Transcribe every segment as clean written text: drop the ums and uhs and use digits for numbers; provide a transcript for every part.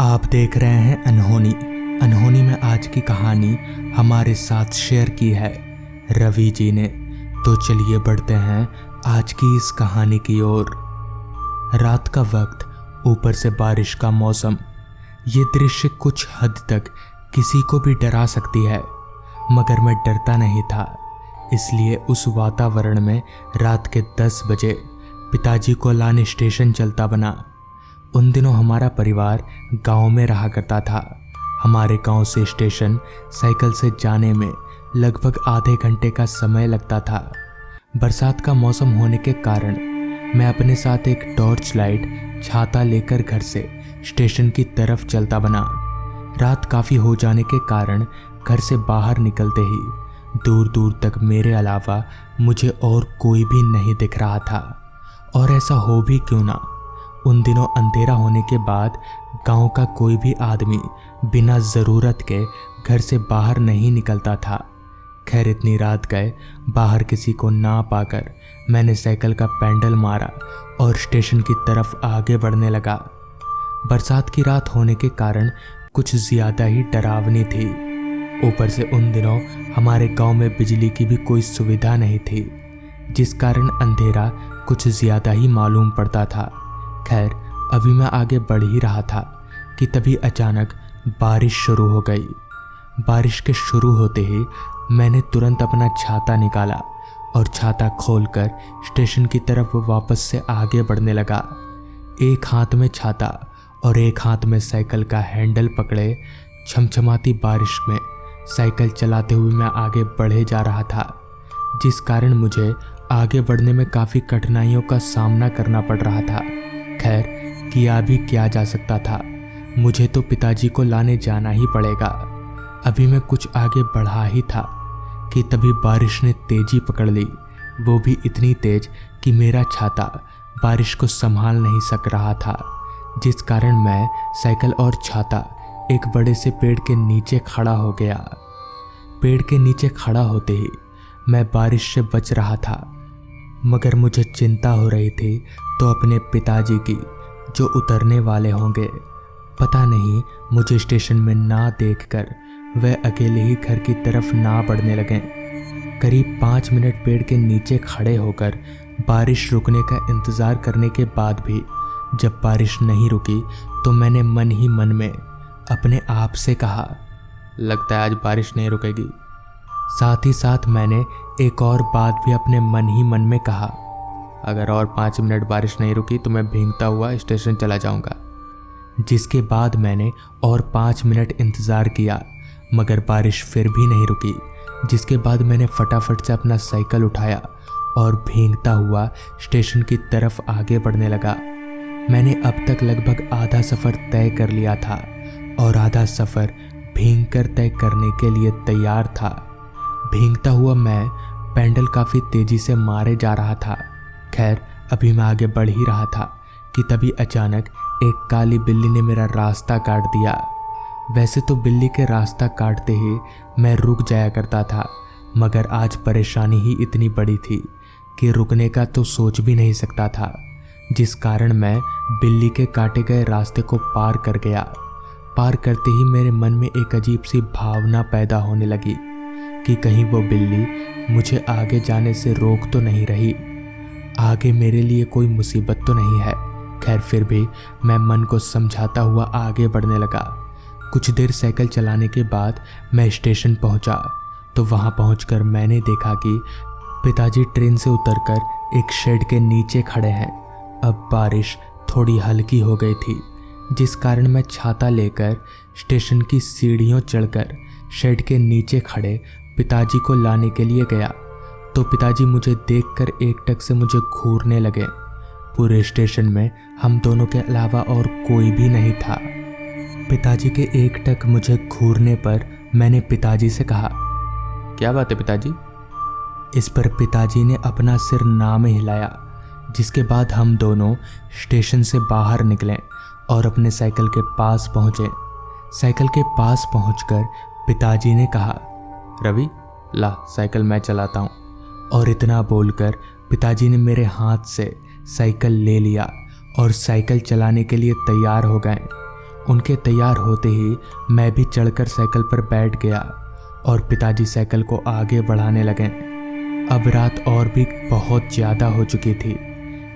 आप देख रहे हैं अनहोनी। अनहोनी में आज की कहानी हमारे साथ शेयर की है रवि जी ने। तो चलिए बढ़ते हैं आज की इस कहानी की ओर। रात का वक्त, ऊपर से बारिश का मौसम। ये दृश्य कुछ हद तक किसी को भी डरा सकती है, मगर मैं डरता नहीं था। इसलिए उस वातावरण में रात के 10 बजे पिताजी को लाने स्टेशन चलता बना। उन दिनों हमारा परिवार गांव में रहा करता था। हमारे गांव से स्टेशन साइकिल से जाने में लगभग आधे घंटे का समय लगता था। बरसात का मौसम होने के कारण मैं अपने साथ एक टॉर्च लाइट छाता लेकर घर से स्टेशन की तरफ चलता बना। रात काफ़ी हो जाने के कारण घर से बाहर निकलते ही दूर दूर तक मेरे अलावा मुझे और कोई भी नहीं दिख रहा था। और ऐसा हो भी क्यों ना, उन दिनों अंधेरा होने के बाद गांव का कोई भी आदमी बिना ज़रूरत के घर से बाहर नहीं निकलता था। खैर इतनी रात गए, बाहर किसी को ना पाकर मैंने साइकिल का पैडल मारा और स्टेशन की तरफ आगे बढ़ने लगा। बरसात की रात होने के कारण कुछ ज़्यादा ही डरावनी थी। ऊपर से उन दिनों हमारे गांव में बिजली की भी कोई सुविधा नहीं थी, जिस कारण अंधेरा कुछ ज़्यादा ही मालूम पड़ता था। खैर अभी मैं आगे बढ़ ही रहा था कि तभी अचानक बारिश शुरू हो गई। बारिश के शुरू होते ही मैंने तुरंत अपना छाता निकाला और छाता खोलकर स्टेशन की तरफ वापस से आगे बढ़ने लगा। एक हाथ में छाता और एक हाथ में साइकिल का हैंडल पकड़े छमछमाती बारिश में साइकिल चलाते हुए मैं आगे बढ़े जा रहा था, जिस कारण मुझे आगे बढ़ने में काफ़ी कठिनाइयों का सामना करना पड़ रहा था। खैर किया भी क्या जा सकता था, मुझे तो पिताजी को लाने जाना ही पड़ेगा। अभी मैं कुछ आगे बढ़ा ही था कि तभी बारिश ने तेजी पकड़ ली, वो भी इतनी तेज कि मेरा छाता बारिश को संभाल नहीं सक रहा था, जिस कारण मैं साइकिल और छाता एक बड़े से पेड़ के नीचे खड़ा हो गया। पेड़ के नीचे खड़ा होते ही मैं बारिश से बच रहा था, मगर मुझे चिंता हो रही थी तो अपने पिताजी की, जो उतरने वाले होंगे। पता नहीं मुझे स्टेशन में ना देखकर वह अकेले ही घर की तरफ ना बढ़ने लगे। करीब 5 मिनट पेड़ के नीचे खड़े होकर बारिश रुकने का इंतज़ार करने के बाद भी जब बारिश नहीं रुकी तो मैंने मन ही मन में अपने आप से कहा, लगता है आज बारिश नहीं रुकेगी। साथ ही साथ मैंने एक और बात भी अपने मन ही मन में कहा, अगर और 5 मिनट बारिश नहीं रुकी तो मैं भीगता हुआ स्टेशन चला जाऊंगा। जिसके बाद मैंने और 5 मिनट इंतज़ार किया, मगर बारिश फिर भी नहीं रुकी। जिसके बाद मैंने फटाफट से अपना साइकिल उठाया और भीगता हुआ स्टेशन की तरफ आगे बढ़ने लगा। मैंने अब तक लगभग आधा सफ़र तय कर लिया था और आधा सफ़र भीग कर तय करने के लिए तैयार था। भीगता हुआ मैं पैडल काफ़ी तेज़ी से मारे जा रहा था। खैर अभी मैं आगे बढ़ ही रहा था कि तभी अचानक एक काली बिल्ली ने मेरा रास्ता काट दिया। वैसे तो बिल्ली के रास्ता काटते ही मैं रुक जाया करता था, मगर आज परेशानी ही इतनी बड़ी थी कि रुकने का तो सोच भी नहीं सकता था, जिस कारण मैं बिल्ली के काटे गए रास्ते को पार कर गया। पार करते ही मेरे मन में एक अजीब सी भावना पैदा होने लगी कि कहीं वो बिल्ली मुझे आगे जाने से रोक तो नहीं रही, आगे मेरे लिए कोई मुसीबत तो नहीं है। खैर फिर भी मैं मन को समझाता हुआ आगे बढ़ने लगा। कुछ देर साइकिल चलाने के बाद मैं स्टेशन पहुंचा तो वहां पहुंचकर मैंने देखा कि पिताजी ट्रेन से उतरकर एक शेड के नीचे खड़े हैं। अब बारिश थोड़ी हल्की हो गई थी, जिस कारण मैं छाता लेकर स्टेशन की सीढ़ियों चढ़कर शेड के नीचे खड़े पिताजी को लाने के लिए गया तो पिताजी मुझे देखकर एकटक से मुझे घूरने लगे। पूरे स्टेशन में हम दोनों के अलावा और कोई भी नहीं था। पिताजी के एकटक मुझे घूरने पर मैंने पिताजी से कहा, क्या बात है पिताजी? इस पर पिताजी ने अपना सिर ना में हिलाया, जिसके बाद हम दोनों स्टेशन से बाहर निकले और अपने साइकिल के पास पहुँचे। साइकिल के पास पहुँचकर पिताजी ने कहा, रवि ला साइकिल मैं चलाता हूँ। और इतना बोलकर पिताजी ने मेरे हाथ से साइकिल ले लिया और साइकिल चलाने के लिए तैयार हो गए। उनके तैयार होते ही मैं भी चढ़कर साइकिल पर बैठ गया और पिताजी साइकिल को आगे बढ़ाने लगे। अब रात और भी बहुत ज़्यादा हो चुकी थी,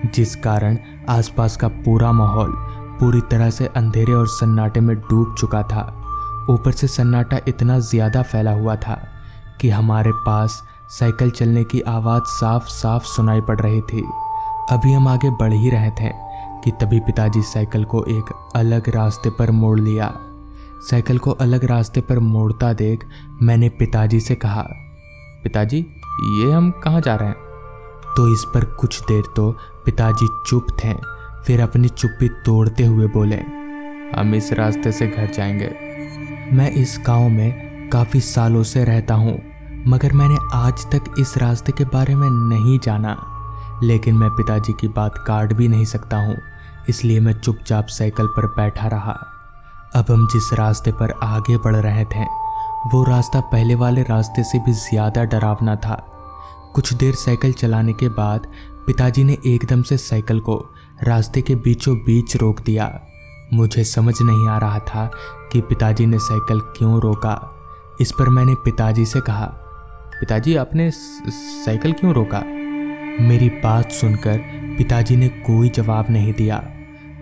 जिस कारण आसपास का पूरा माहौल पूरी तरह से अंधेरे और सन्नाटे में डूब चुका था। ऊपर से सन्नाटा इतना ज़्यादा फैला हुआ था कि हमारे पास साइकिल चलने की आवाज़ साफ साफ सुनाई पड़ रही थी। अभी हम आगे बढ़ ही रहे थे कि तभी पिताजी साइकिल को एक अलग रास्ते पर मोड़ लिया। साइकिल को अलग रास्ते पर मोड़ता देख मैंने पिताजी से कहा, पिताजी ये हम कहाँ जा रहे हैं? तो इस पर कुछ देर तो पिताजी चुप थे, फिर अपनी चुप्पी तोड़ते हुए बोले, हम इस रास्ते से घर जाएंगे। मैं इस गांव में काफ़ी सालों से रहता हूँ, मगर मैंने आज तक इस रास्ते के बारे में नहीं जाना। लेकिन मैं पिताजी की बात काट भी नहीं सकता हूँ, इसलिए मैं चुपचाप साइकिल पर बैठा रहा। अब हम जिस रास्ते पर आगे बढ़ रहे थे वो रास्ता पहले वाले रास्ते से भी ज़्यादा डरावना था। कुछ देर साइकिल चलाने के बाद पिताजी ने एकदम से साइकिल को रास्ते के बीचों बीच रोक दिया। मुझे समझ नहीं आ रहा था कि पिताजी ने साइकिल क्यों रोका। इस पर मैंने पिताजी से कहा, पिताजी आपने साइकिल क्यों रोका? मेरी बात सुनकर पिताजी ने कोई जवाब नहीं दिया,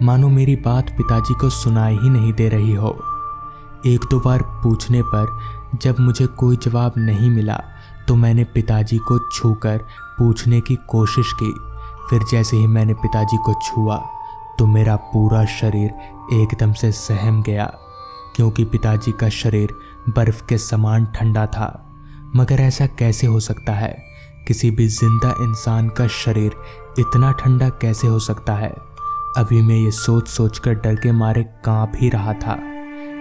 मानो मेरी बात पिताजी को सुनाई ही नहीं दे रही हो। एक दो बार पूछने पर जब मुझे कोई जवाब नहीं मिला तो मैंने पिताजी को छूकर पूछने की कोशिश की। फिर जैसे ही मैंने पिताजी को छुआ तो मेरा पूरा शरीर एकदम से सहम गया, क्योंकि पिताजी का शरीर बर्फ़ के समान ठंडा था। मगर ऐसा कैसे हो सकता है? किसी भी जिंदा इंसान का शरीर इतना ठंडा कैसे हो सकता है? अभी मैं ये सोच सोचकर डर के मारे कांप ही रहा था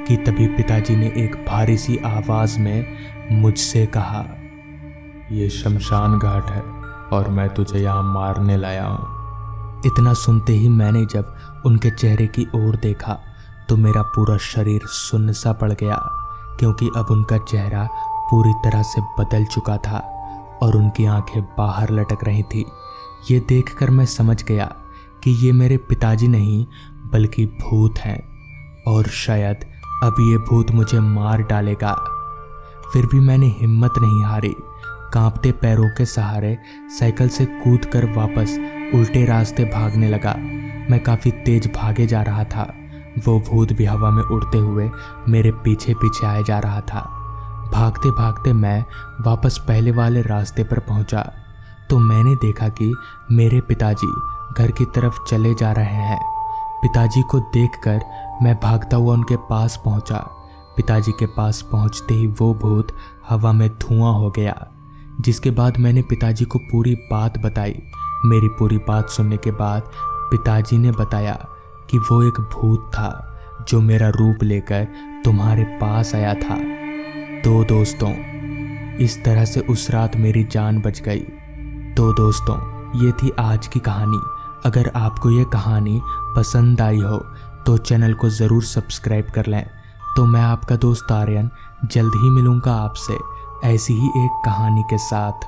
कि तभी पिताजी ने एक भारी सी आवाज़ में मुझसे कहा, ये शमशान घाट है और मैं तुझे यहाँ मारने लाया हूँ। इतना सुनते ही मैंने जब उनके चेहरे की ओर देखा तो मेरा पूरा शरीर सुन्न सा पड़ गया, क्योंकि अब उनका चेहरा पूरी तरह से बदल चुका था और उनकी आंखें बाहर लटक रही थी। ये देखकर मैं समझ गया कि ये मेरे पिताजी नहीं बल्कि भूत हैं, और शायद अब ये भूत मुझे मार डालेगा। फिर भी मैंने हिम्मत नहीं हारी। कांपते पैरों के सहारे साइकिल से कूदकर वापस उल्टे रास्ते भागने लगा। मैं काफ़ी तेज भागे जा रहा था। वो भूत भी हवा में उड़ते हुए मेरे पीछे पीछे आए जा रहा था। भागते भागते मैं वापस पहले वाले रास्ते पर पहुंचा तो मैंने देखा कि मेरे पिताजी घर की तरफ चले जा रहे हैं। पिताजी को देखकर मैं भागता हुआ उनके पास पहुंचा। पिताजी के पास पहुंचते ही वो भूत हवा में धुआं हो गया, जिसके बाद मैंने पिताजी को पूरी बात बताई। मेरी पूरी बात सुनने के बाद पिताजी ने बताया कि वो एक भूत था जो मेरा रूप लेकर तुम्हारे पास आया था। तो दोस्तों, इस तरह से उस रात मेरी जान बच गई। तो दोस्तों, ये थी आज की कहानी। अगर आपको ये कहानी पसंद आई हो तो चैनल को ज़रूर सब्सक्राइब कर लें। तो मैं आपका दोस्त आर्यन जल्द ही मिलूँगा आपसे ऐसी ही एक कहानी के साथ।